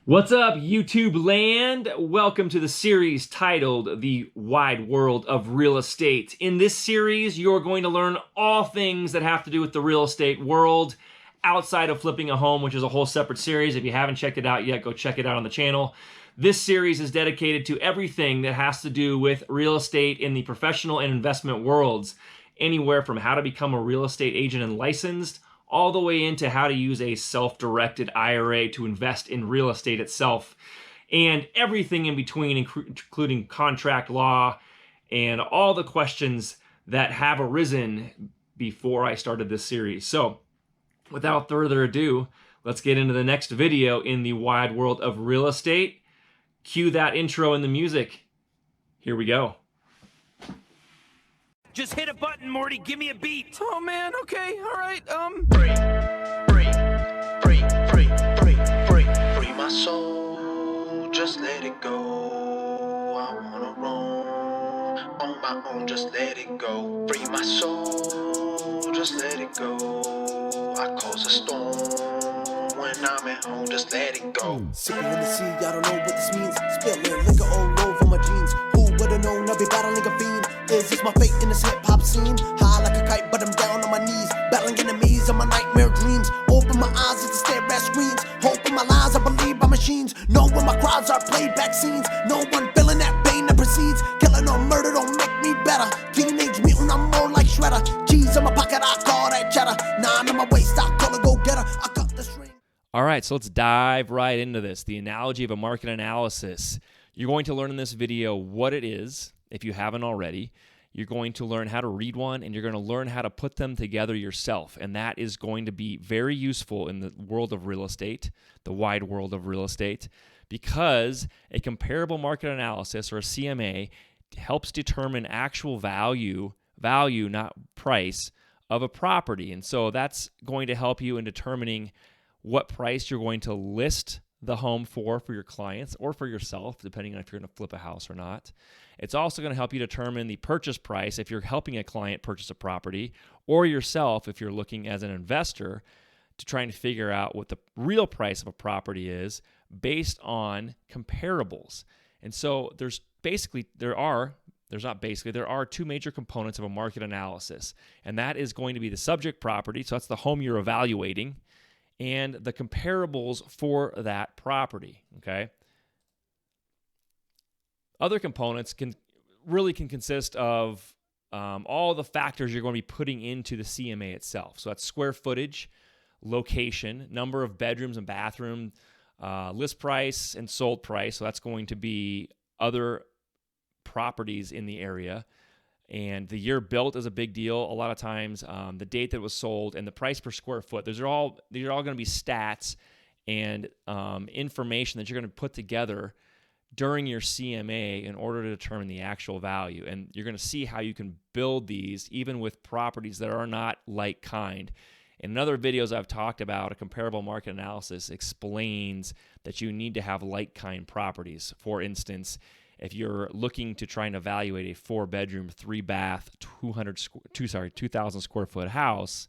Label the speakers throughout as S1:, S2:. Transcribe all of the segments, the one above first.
S1: What's up, YouTube land? Welcome to the series titled The Wide World of Real Estate. In this series, you're going to learn all things that have to do with the real estate world outside of flipping a home, which is a whole separate series. If you haven't checked it out yet, go check it out on the channel. This series is dedicated to everything that has to do with real estate in the professional and investment worlds, anywhere from how to become a real estate agent and licensed, all the way into how to use a self-directed IRA to invest in real estate itself, and everything in between, including contract law and all the questions that have arisen before I started this series. So, without further ado, let's get into the next video in the wide world of real estate. Cue that intro and the music. Here we go.
S2: Just hit a button, Morty. Give me a beat.
S3: Oh man, okay, all right.
S4: Free my soul, just let it go. I wanna roam on my own, just let it go. Free my soul, just let it go. I cause a storm when I'm at home, just let it go.
S5: Sipping in the sea, I don't know what this means. Spilling liquor all over my jeans. Who would've known I'd be battling a fiend? Is this my fate in this hip-hop scene? High like a kite, but I'm down on my knees. Battling enemies of my nightmare dreams. Open my eyes as I stare at screens. Hoping my lies are believed by machines. Knowing my crowds are playback scenes. No one feeling that pain that precedes. Killing or murder don't make me better. Teenage mutant, I'm more like Shredder. G's in my pocket, I call that cheddar. Nine on my waist, I call a go-getter. I cut the string.
S1: All right, so let's dive right into this. The analogy of a market analysis. You're going to learn in this video what it is, if you haven't already. You're going to learn how to read one, and you're going to learn how to put them together yourself. And that is going to be very useful in the world of real estate, the wide world of real estate, because a comparable market analysis, or a CMA, helps determine actual value, not price, of a property. And so that's going to help you in determining what price you're going to list the home for your clients or for yourself, depending on if you're going to flip a house or not. It's also going to help you determine the purchase price if you're helping a client purchase a property, or yourself if you're looking as an investor to trying to figure out what the real price of a property is based on comparables. And so there are two major components of a market analysis, and that is going to be the subject property, so that's the home you're evaluating, and the comparables for that property, okay? Other components can consist of all the factors you're going to be putting into the CMA itself. So that's square footage, location, number of bedrooms and bathroom, list price and sold price. So that's going to be other properties in the area. And the year built is a big deal. A lot of times, the date that it was sold and the price per square foot. These are all going to be stats and information that you're going to put together during your CMA in order to determine the actual value. And you're going to see how you can build these even with properties that are not like kind. In other videos I've talked about, a comparable market analysis explains that you need to have like kind properties. For instance, if you're looking to try and evaluate a 4-bedroom, 3-bath, 2,000 square foot house,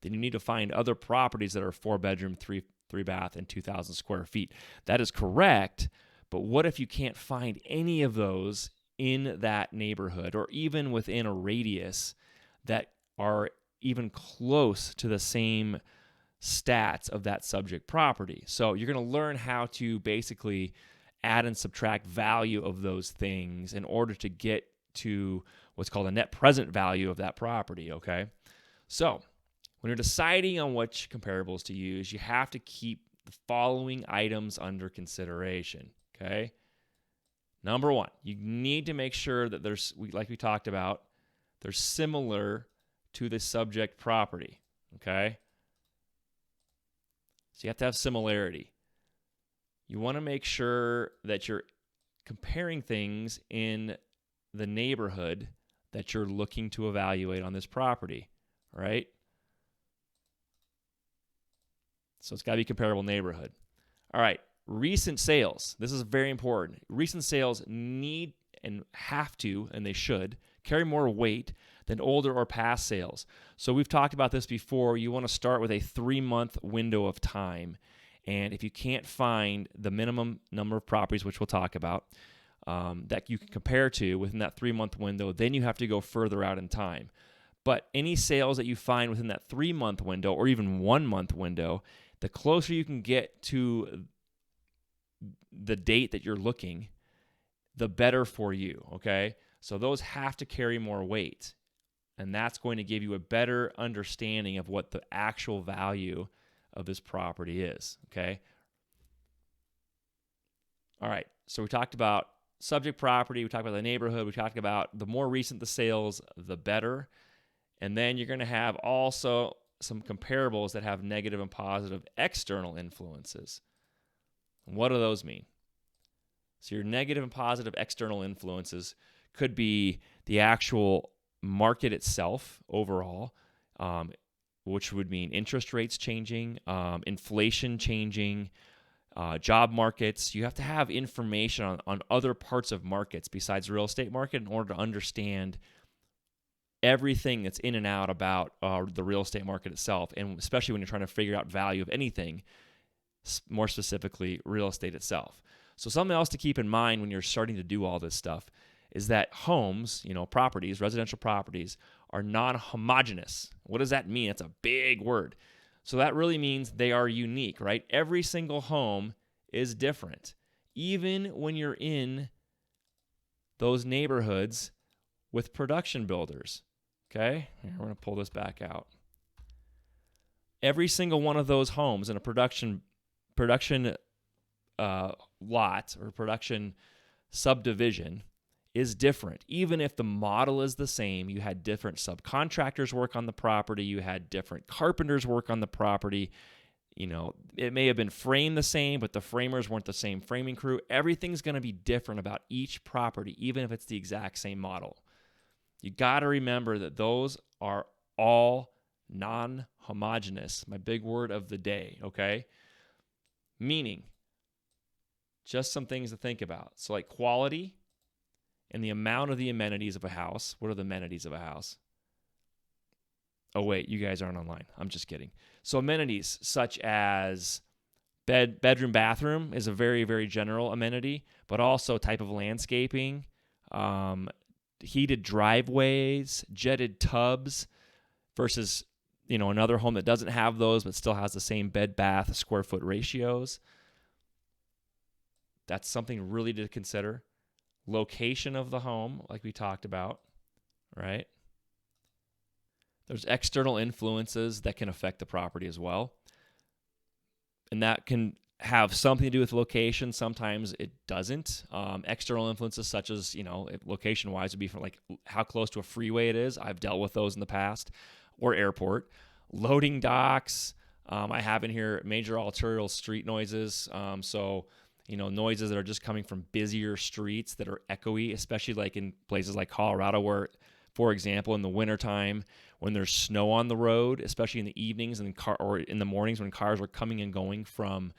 S1: then you need to find other properties that are 4-bedroom, 3-bath, and 2,000 square feet. That is correct, but what if you can't find any of those in that neighborhood or even within a radius that are even close to the same stats of that subject property? So you're going to learn how to basically add and subtract value of those things in order to get to what's called a net present value of that property, okay? So when you're deciding on which comparables to use, you have to keep the following items under consideration, okay? Number one, you need to make sure that like we talked about, they're similar to the subject property, okay? So you have to have similarity. You want to make sure that you're comparing things in the neighborhood that you're looking to evaluate on this property, all right? So it's got to be comparable neighborhood. All right, recent sales. This is very important. Recent sales need and have to, and they should, carry more weight than older or past sales. So we've talked about this before. You want to start with a 3-month window of time. And if you can't find the minimum number of properties, which we'll talk about, that you can compare to within that 3-month window, then you have to go further out in time. But any sales that you find within that 3-month window or even 1-month window, the closer you can get to the date that you're looking, the better for you, okay? So those have to carry more weight. And that's going to give you a better understanding of what the actual value of this property is, okay? All right, so we talked about subject property, we talked about the neighborhood, we talked about the more recent the sales, the better. And then you're going to have also some comparables that have negative and positive external influences. And what do those mean? So your negative and positive external influences could be the actual market itself overall, which would mean interest rates changing, inflation changing, job markets. You have to have information on other parts of markets besides real estate market in order to understand everything that's in and out about the real estate market itself, and especially when you're trying to figure out value of anything, more specifically real estate itself. So something else to keep in mind when you're starting to do all this stuff is that homes, properties, residential properties, are non-homogeneous. What does that mean? It's a big word. So that really means they are unique, right? Every single home is different. Even when you're in those neighborhoods with production builders, okay? Here, we're going to pull this back out. Every single one of those homes in a production lot or production subdivision is different. Even if the model is the same, you had different subcontractors work on the property, you had different carpenters work on the property. It may have been framed the same, but the framers weren't the same framing crew. Everything's going to be different about each property, even if it's the exact same model. You got to remember that those are all non-homogeneous. My big word of the day, okay? Meaning, just some things to think about. So like quality and the amount of the amenities of a house. What are the amenities of a house? Oh, wait, you guys aren't online. I'm just kidding. So amenities such as bedroom, bathroom is a very, very general amenity, but also type of landscaping, heated driveways, jetted tubs versus, another home that doesn't have those but still has the same bed, bath, square foot ratios. That's something really to consider. Location of the home, like we talked about, right? There's external influences that can affect the property as well. And that can have something to do with location. Sometimes it doesn't. External influences such as, location-wise would be from like how close to a freeway it is. I've dealt with those in the past. Or airport. Loading docks. I have in here major arterial street noises. Noises that are just coming from busier streets that are echoey, especially like in places like Colorado where, for example, in the wintertime when there's snow on the road, especially in the evenings and or in the mornings when cars are coming and going from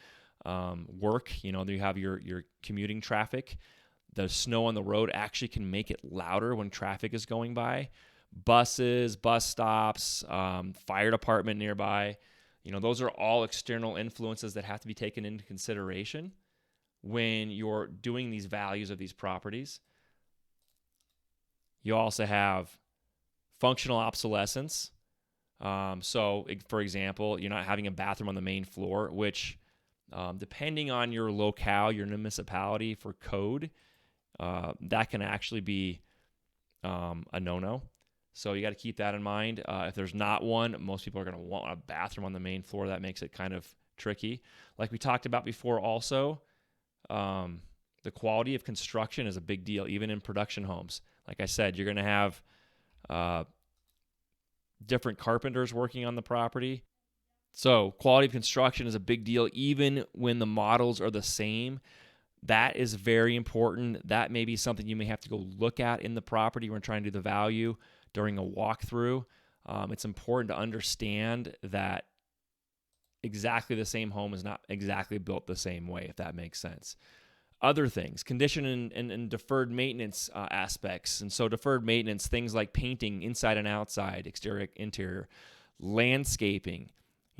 S1: work, you have your commuting traffic. The snow on the road actually can make it louder when traffic is going by. Buses, bus stops, fire department nearby. Those are all external influences that have to be taken into consideration when you're doing these values of these properties. You also have functional obsolescence. For example, you're not having a bathroom on the main floor, which depending on your locale, your municipality for code, that can actually be a no-no. So you got to keep that in mind. If there's not one, most people are going to want a bathroom on the main floor. That makes it kind of tricky. Like we talked about before also, the quality of construction is a big deal, even in production homes. Like I said, you're going to have different carpenters working on the property. So quality of construction is a big deal, even when the models are the same. That is very important. That may be something you may have to go look at in the property when trying to do the value during a walkthrough. It's important to understand that exactly the same home is not exactly built the same way, if that makes sense. Other things, condition and deferred maintenance aspects. And so deferred maintenance, things like painting inside and outside, exterior, interior, landscaping,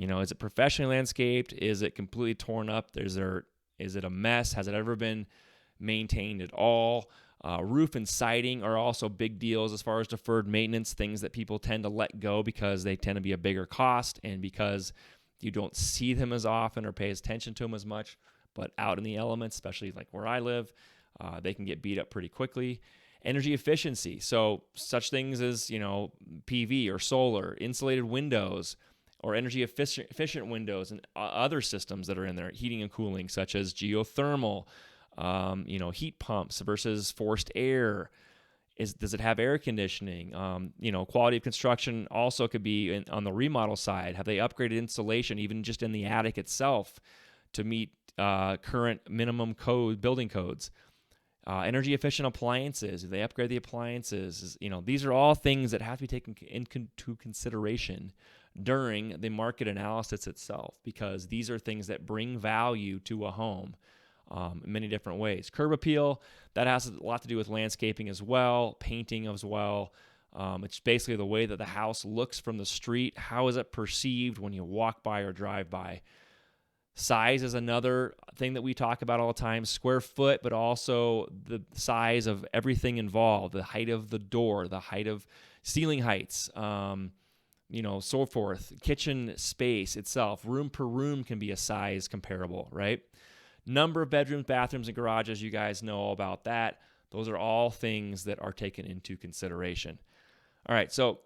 S1: Is it professionally landscaped? Is it completely torn up? Is it a mess? Has it ever been maintained at all? Roof and siding are also big deals as far as deferred maintenance, things that people tend to let go because they tend to be a bigger cost and because you don't see them as often or pay attention to them as much. But out in the elements, especially like where I live, they can get beat up pretty quickly. Energy efficiency, so such things as PV or solar, insulated windows, or energy efficient windows and other systems that are in there, heating and cooling, such as geothermal, heat pumps versus forced air. Does it have air conditioning? Quality of construction also could be on the remodel side. Have they upgraded insulation, even just in the attic itself, to meet current minimum building codes? Energy efficient appliances. Do they upgrade the appliances? These are all things that have to be taken into consideration during the market analysis itself, because these are things that bring value to a home in many different ways. Curb appeal, that has a lot to do with landscaping as well, painting as well. It's basically the way that the house looks from the street. How is it perceived when you walk by or drive by? Size is another thing that we talk about all the time, square foot, but also the size of everything involved, the height of the door, the height of ceiling heights, so forth. Kitchen space itself, room per room can be a size comparable, right? Number of bedrooms, bathrooms, and garages, you guys know all about that. Those are all things that are taken into consideration. All right, so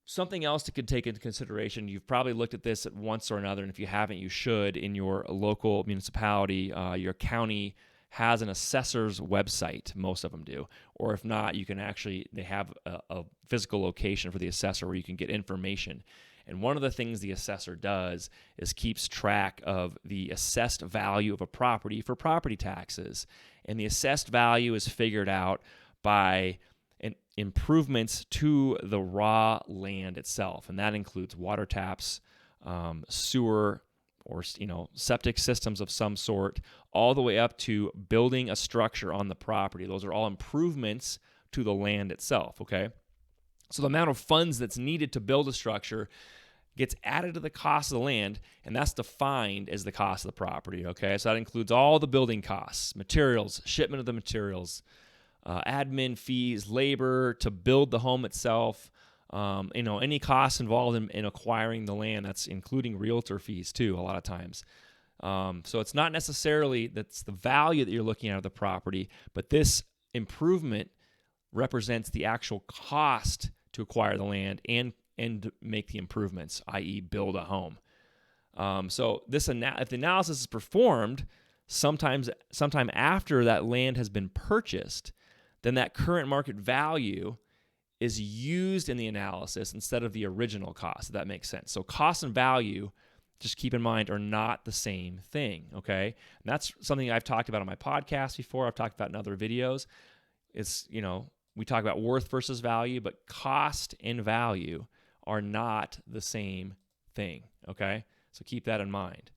S1: something else to take into consideration, you've probably looked at this at once or another, and if you haven't, you should. In your local municipality, your county has an assessor's website. Most of them do. Or if not, they have a physical location for the assessor where you can get information. And one of the things the assessor does is keeps track of the assessed value of a property for property taxes. And the assessed value is figured out by improvements to the raw land itself. And that includes water taps, sewer, or septic systems of some sort, all the way up to building a structure on the property. Those are all improvements to the land itself, okay? So the amount of funds that's needed to build a structure gets added to the cost of the land, and that's defined as the cost of the property, okay? So that includes all the building costs, materials, shipment of the materials, admin fees, labor to build the home itself, any costs involved in acquiring the land. That's including realtor fees too, a lot of times. So it's not necessarily that's the value that you're looking at of the property, but this improvement represents the actual cost to acquire the land and make the improvements, i.e. build a home. So if the analysis is performed sometime after that land has been purchased, then that current market value is used in the analysis instead of the original cost, if that makes sense. So cost and value, just keep in mind, are not the same thing, okay? And that's something I've talked about on my podcast before. I've talked about in other videos. It's, we talk about worth versus value, but cost and value are not the same thing, okay? So keep that in mind.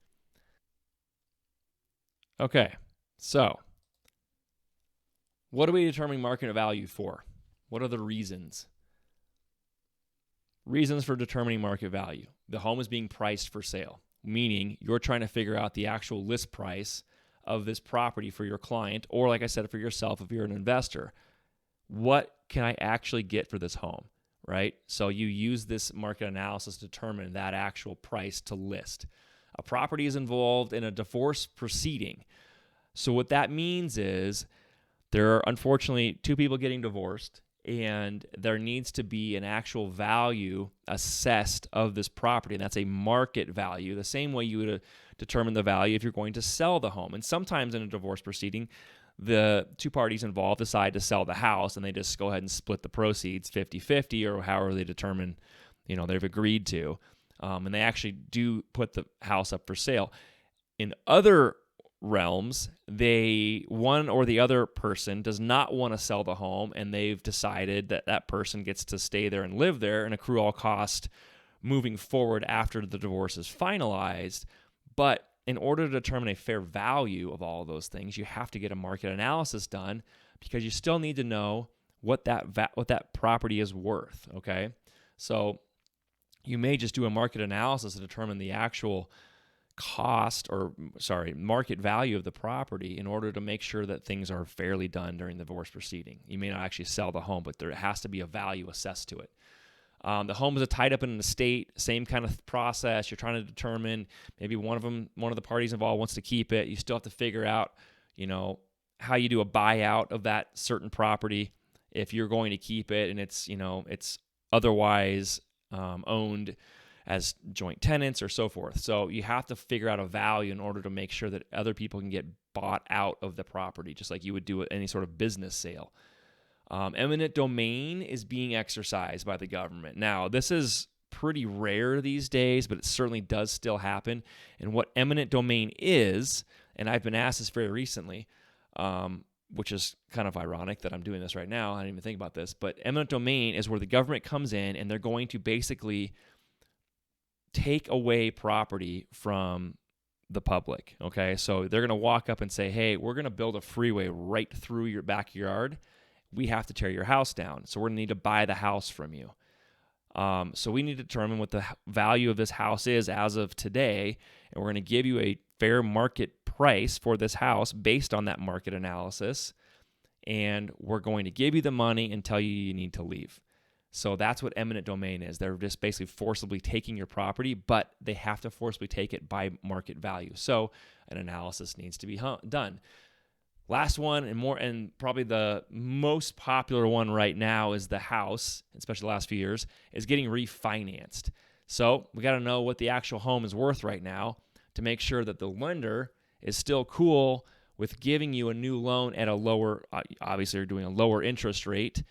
S1: Okay, so what are we determining market value for? What are the reasons? Reasons for determining market value. The home is being priced for sale, meaning you're trying to figure out the actual list price of this property for your client, or like I said, for yourself, if you're an investor. What can I actually get for this home, right? So you use this market analysis to determine that actual price to list. A property is involved in a divorce proceeding. So what that means is there are unfortunately two people getting divorced, and there needs to be an actual value assessed of this property, and that's a market value, the same way you would determine the value if you're going to sell the home. And sometimes in a divorce proceeding, the two parties involved decide to sell the house, and they just go ahead and split the proceeds 50-50 or however they determine, they've agreed to, and they actually do put the house up for sale. In other realms, one or the other person does not want to sell the home, and they've decided that that person gets to stay there and live there and accrue all cost moving forward after the divorce is finalized. But in order to determine a fair value of all of those things, you have to get a market analysis done, because you still need to know what that property is worth, okay? So you may just do a market analysis to determine the actual market value of the property in order to make sure that things are fairly done during the divorce proceeding. You may not actually sell the home, but there has to be a value assessed to it. The home is tied up in an estate, same kind of process. You're trying to determine maybe one of the parties involved wants to keep it. You still have to figure out, how you do a buyout of that certain property if you're going to keep it and it's otherwise owned as joint tenants or so forth. So you have to figure out a value in order to make sure that other people can get bought out of the property, just like you would do with any sort of business sale. Eminent domain is being exercised by the government. Now, this is pretty rare these days, but it certainly does still happen. And what eminent domain is, and I've been asked this very recently, which is kind of ironic that I'm doing this right now. I didn't even think about this, but eminent domain is where the government comes in and they're going to basically take away property from the public, okay? So they're going to walk up and say, hey, we're going to build a freeway right through your backyard. We have to tear your house down. So we're going to need to buy the house from you. So we need to determine what the value of this house is as of today, and we're going to give you a fair market price for this house based on that market analysis, and we're going to give you the money and tell you need to leave. So that's what eminent domain is. They're just basically forcibly taking your property, but they have to forcibly take it by market value. So an analysis needs to be done. Last one, and probably the most popular one right now, is the house, especially the last few years, is getting refinanced. So we got to know what the actual home is worth right now to make sure that the lender is still cool with giving you a new loan at a lower, obviously they're doing a lower interest rate,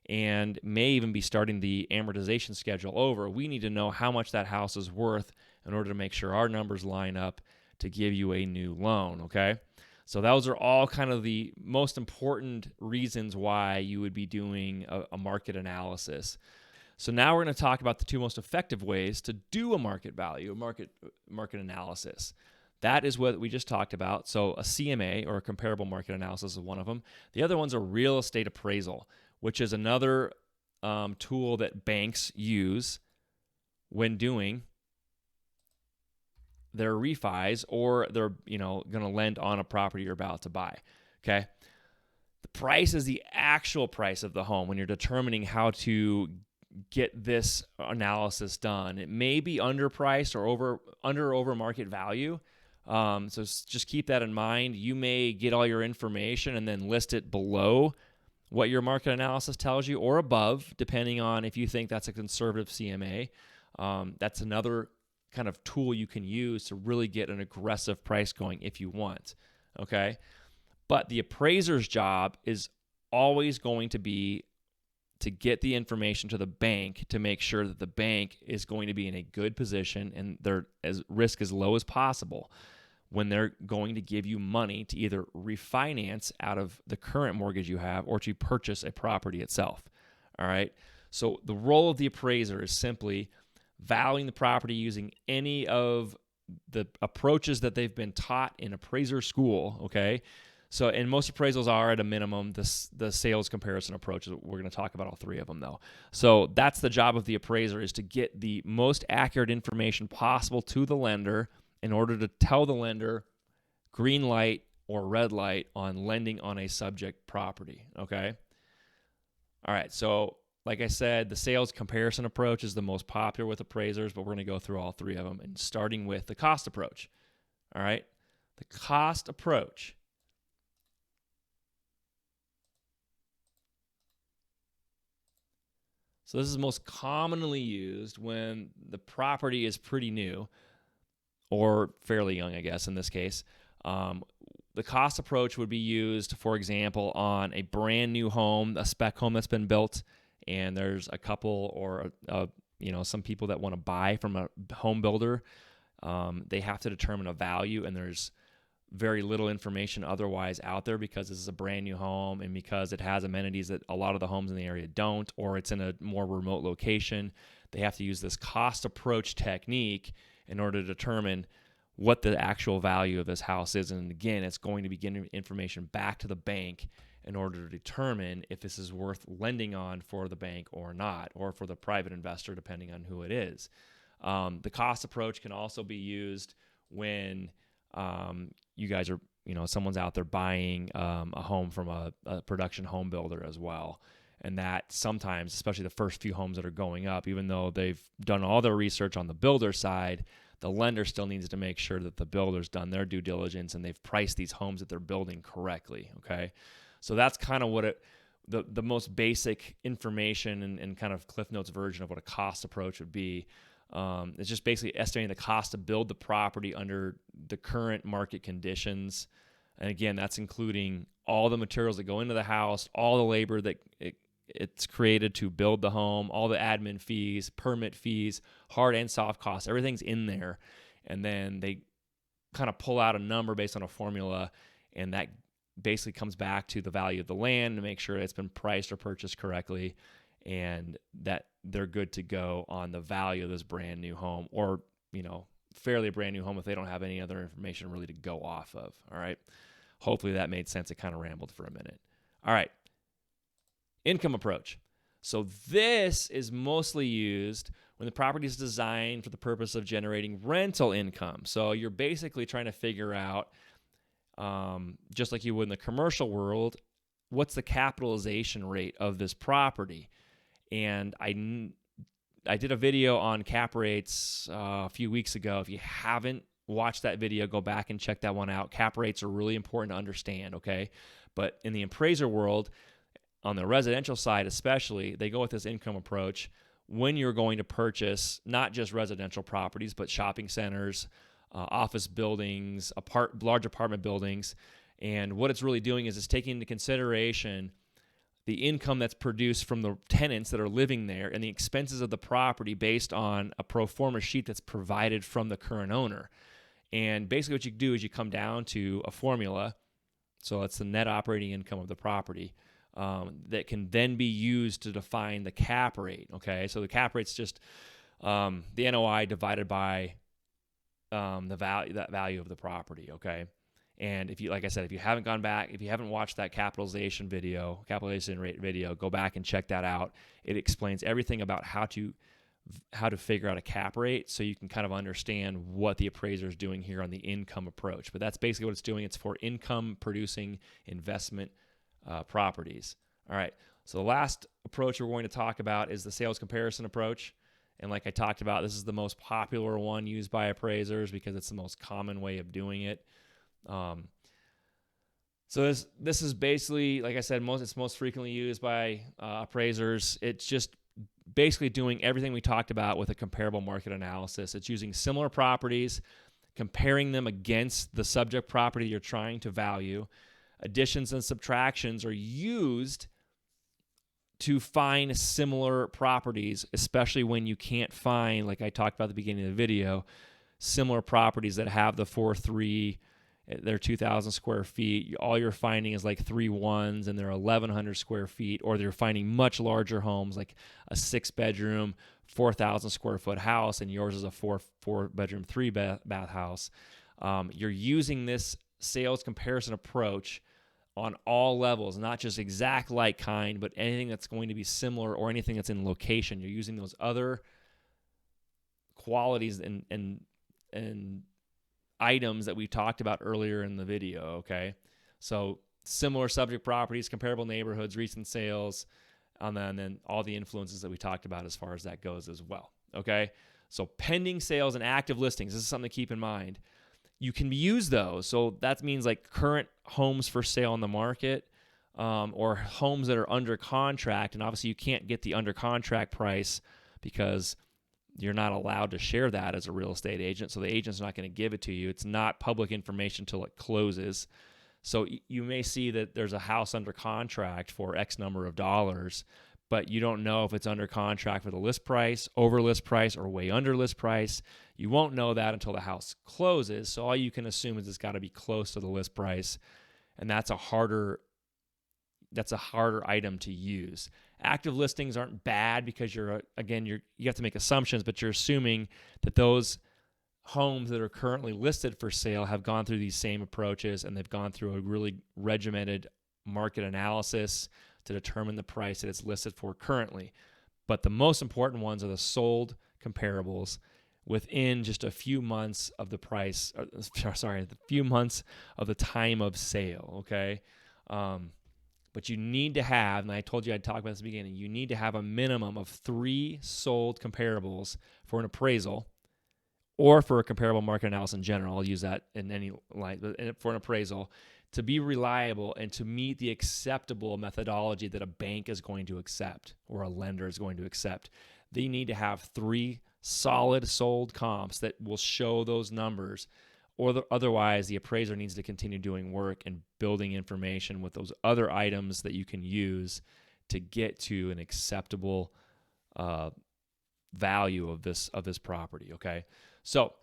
S1: and may even be starting the amortization schedule over. We need to know how much that house is worth in order to make sure our numbers line up to give you a new loan, okay? So those are all kind of the most important reasons why you would be doing a market analysis. So now we're going to talk about the two most effective ways to do a market value, a market analysis. That is what we just talked about. So a CMA, or a comparable market analysis, is one of them. The other one's a real estate appraisal, which is another tool that banks use when doing their refis, or they're going to lend on a property you're about to buy. Okay, the price is the actual price of the home when you're determining how to get this analysis done. It may be underpriced or over market value. So just keep that in mind. You may get all your information and then list it below what your market analysis tells you, or above, depending on if you think that's a conservative CMA. That's another kind of tool you can use to really get an aggressive price going if you want, okay? But the appraiser's job is always going to be to get the information to the bank to make sure that the bank is going to be in a good position and their risk as low as possible when they're going to give you money to either refinance out of the current mortgage you have or to purchase a property itself, all right? So the role of the appraiser is simply valuing the property using any of the approaches that they've been taught in appraiser school, okay? So, and most appraisals are at a minimum the sales comparison approach. We're going to talk about all three of them, though. So that's the job of the appraiser, is to get the most accurate information possible to the lender in order to tell the lender green light or red light on lending on a subject property, okay? All right, so like I said, the sales comparison approach is the most popular with appraisers, but we're going to go through all three of them, and starting with the cost approach. All right, the cost approach. So this is most commonly used when the property is pretty new or fairly young, I guess, in this case. The cost approach would be used, for example, on a brand new home, a spec home that's been built, and there's a couple or some people that want to buy from a home builder. They have to determine a value, and there's very little information otherwise out there because this is a brand new home and because it has amenities that a lot of the homes in the area don't, or it's in a more remote location. They have to use this cost approach technique in order to determine what the actual value of this house is. And again, it's going to be getting information back to the bank in order to determine if this is worth lending on for the bank or not, or for the private investor, depending on who it is. The cost approach can also be used when you guys are, someone's out there buying a home from a production home builder as well. And that sometimes, especially the first few homes that are going up, even though they've done all their research on the builder side, the lender still needs to make sure that the builder's done their due diligence and they've priced these homes that they're building correctly, okay? So that's kind of what the most basic information and kind of Cliff Notes version of what a cost approach would be. It's just basically estimating the cost to build the property under the current market conditions. And again, that's including all the materials that go into the house, all the labor that it's created to build the home, all the admin fees, permit fees, hard and soft costs, everything's in there. And then they kind of pull out a number based on a formula, and that basically comes back to the value of the land to make sure it's been priced or purchased correctly and that they're good to go on the value of this brand new home, or, fairly a brand new home if they don't have any other information really to go off of. All right. Hopefully that made sense. It kind of rambled for a minute. All right. Income approach. So this is mostly used when the property is designed for the purpose of generating rental income. So you're basically trying to figure out, just like you would in the commercial world, what's the capitalization rate of this property? And I did a video on cap rates a few weeks ago. If you haven't watched that video, go back and check that one out. Cap rates are really important to understand, okay? But in the appraiser world, on the residential side especially, they go with this income approach when you're going to purchase not just residential properties, but shopping centers, office buildings, large apartment buildings. And what it's really doing is it's taking into consideration the income that's produced from the tenants that are living there and the expenses of the property based on a pro forma sheet that's provided from the current owner. And basically what you do is you come down to a formula. So it's the net operating income of the property. That can then be used to define the cap rate, okay? So the cap rate's just the NOI divided by that value of the property, okay? And if you, like I said, if you haven't gone back, if you haven't watched that capitalization rate video, go back and check that out. It explains everything about how to figure out a cap rate so you can kind of understand what the appraiser is doing here on the income approach. But that's basically what it's doing. It's for income producing investment properties. All right. So the last approach we're going to talk about is the sales comparison approach. And like I talked about, this is the most popular one used by appraisers because it's the most common way of doing it. So this is basically, like I said, it's most frequently used by appraisers. It's just basically doing everything we talked about with a comparable market analysis. It's using similar properties, comparing them against the subject property you're trying to value. Additions and subtractions are used to find similar properties, especially when you can't find, like I talked about at the beginning of the video, similar properties that have the 4.3, they're 2,000 square feet. All you're finding is like 3 1s and they're 1,100 square feet, or they're finding much larger homes like a 6-bedroom, 4,000 square foot house, and yours is a 4-bedroom, 3-bath house. You're using this sales comparison approach on all levels, not just exact like kind, but anything that's going to be similar or anything that's in location. You're using those other qualities and items that we talked about earlier in the video, okay? So similar subject properties, comparable neighborhoods, recent sales, and then all the influences that we talked about as far as that goes as well, okay? So pending sales and active listings, this is something to keep in mind. You can use those. So that means like current homes for sale on the market, or homes that are under contract. And obviously you can't get the under contract price because you're not allowed to share that as a real estate agent. So the agent's not going to give it to you. It's not public information until it closes. So you may see that there's a house under contract for X number of dollars, but you don't know if it's under contract for the list price, over list price, or way under list price. You won't know that until the house closes. So all you can assume is it's got to be close to the list price, and that's a harder item to use. Active listings aren't bad because you have to make assumptions, but you're assuming that those homes that are currently listed for sale have gone through these same approaches, and they've gone through a really regimented market analysis to determine the price that it's listed for currently. But the most important ones are the sold comparables within just a few months of the price, a few months of the time of sale, okay? But you need to have, and I told you I'd talk about this at the beginning, you need to have a minimum of 3 sold comparables for an appraisal or for a comparable market analysis in general. I'll use that in any light, but for an appraisal, to be reliable and to meet the acceptable methodology that a bank is going to accept or a lender is going to accept. They need to have 3 solid sold comps that will show those numbers, or otherwise the appraiser needs to continue doing work and building information with those other items that you can use to get to an acceptable value of this property, okay? So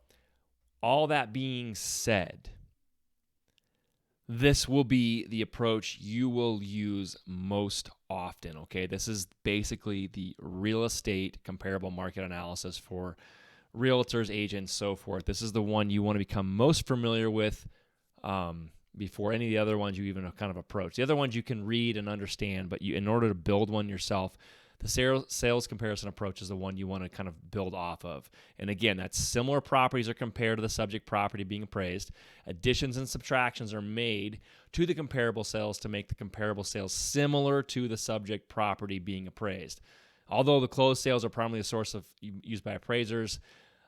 S1: all that being said, this will be the approach you will use most often, okay? This is basically the real estate comparable market analysis for realtors, agents, so forth. This is the one you want to become most familiar with before any of the other ones you even kind of approach. The other ones you can read and understand, but in order to build one yourself, the sales comparison approach is the one you want to kind of build off of. And again, that's similar properties are compared to the subject property being appraised. Additions and subtractions are made to the comparable sales to make the comparable sales similar to the subject property being appraised. Although the closed sales are primarily a source of used by appraisers,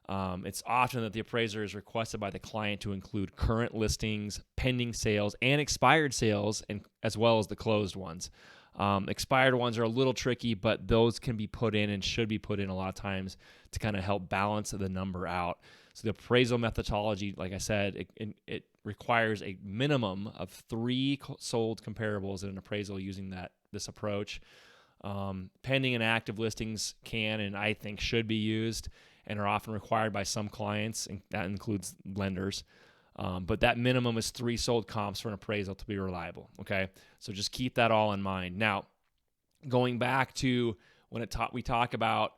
S1: it's often that the appraiser is requested by the client to include current listings, pending sales, and expired sales, and as well as the closed ones. Expired ones are a little tricky, but those can be put in and should be put in a lot of times to kind of help balance the number out. So the appraisal methodology, like I said, it requires a minimum of 3 sold comparables in an appraisal using this approach. Pending and active listings can and I think should be used and are often required by some clients, and that includes lenders. But that minimum is 3 sold comps for an appraisal to be reliable, okay? So just keep that all in mind. Now, going back to when we talk about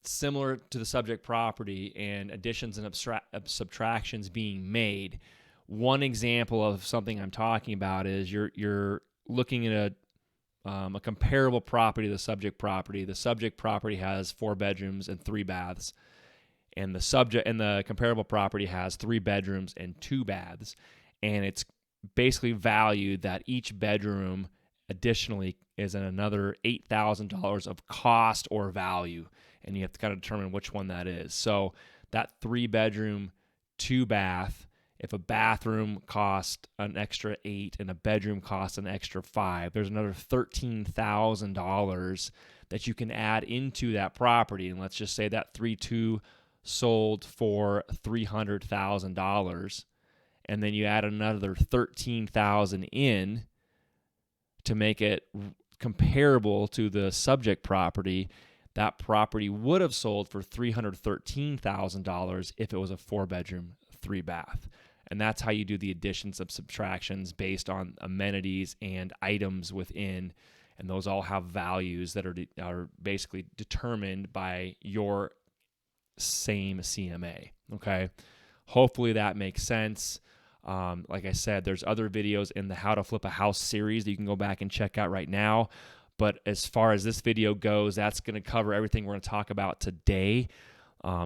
S1: similar to the subject property and additions and subtractions being made, one example of something I'm talking about is you're looking at a comparable property to the subject property. The subject property has 4 bedrooms and 3 baths. And the comparable property has 3 bedrooms and 2 baths, and it's basically valued that each bedroom additionally is in another $8,000 of cost or value, and you have to kind of determine which one that is. So that 3-bedroom, 2-bath, if a bathroom costs an extra $8 and a bedroom costs an extra $5, there's another $13,000 that you can add into that property. And let's just say that 3-2 sold for $300,000, and then you add another $13,000 in to make it comparable to the subject property. That property would have sold for $313,000 if it was a 4-bedroom, 3-bath. And that's how you do the additions and subtractions based on amenities and items within, and those all have values that are basically determined by your same CMA, okay? Hopefully that makes sense. Like I said, there's other videos in the How to Flip a House series that you can go back and check out right now. But as far as this video goes, that's going to cover everything we're going to talk about today.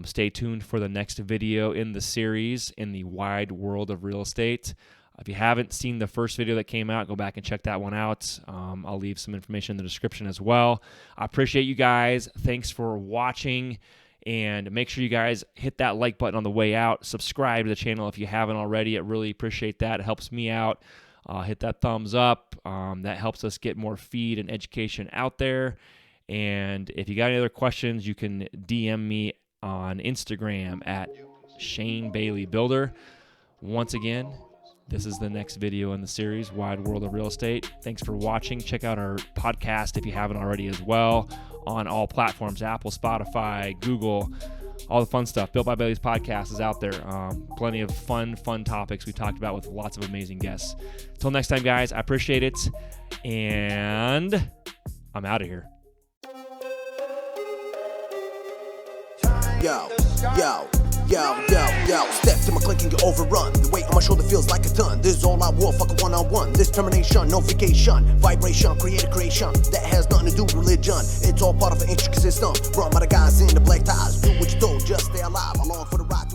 S1: Stay tuned for the next video in the series, in the wide world of real estate. If you haven't seen the first video that came out, go back and check that one out. I'll leave some information in the description as well. I appreciate you guys. Thanks for watching. And make sure you guys hit that like button on the way out. Subscribe to the channel if you haven't already. I really appreciate that. It helps me out. Hit that thumbs up. That helps us get more feed and education out there. And if you got any other questions, you can DM me on Instagram at Shane Bailey Builder. Once again, this is the next video in the series, Wide World of Real Estate. Thanks for watching. Check out our podcast if you haven't already as well, on all platforms, Apple, Spotify, Google, all the fun stuff. Built by Bailey's podcast is out there. Plenty of fun topics we talked about with lots of amazing guests. Until next time, guys, I appreciate it, and I'm out of here.
S5: yo. Step to my click and get overrun. The weight on my shoulder feels like a ton. This is all I war, fuck a one-on-one. This termination, no vacation. Vibration, create a creation that has nothing to do with religion. It's all part of an intricate system run by the guys in the black ties. Do what you told, just stay alive. Along for the ride.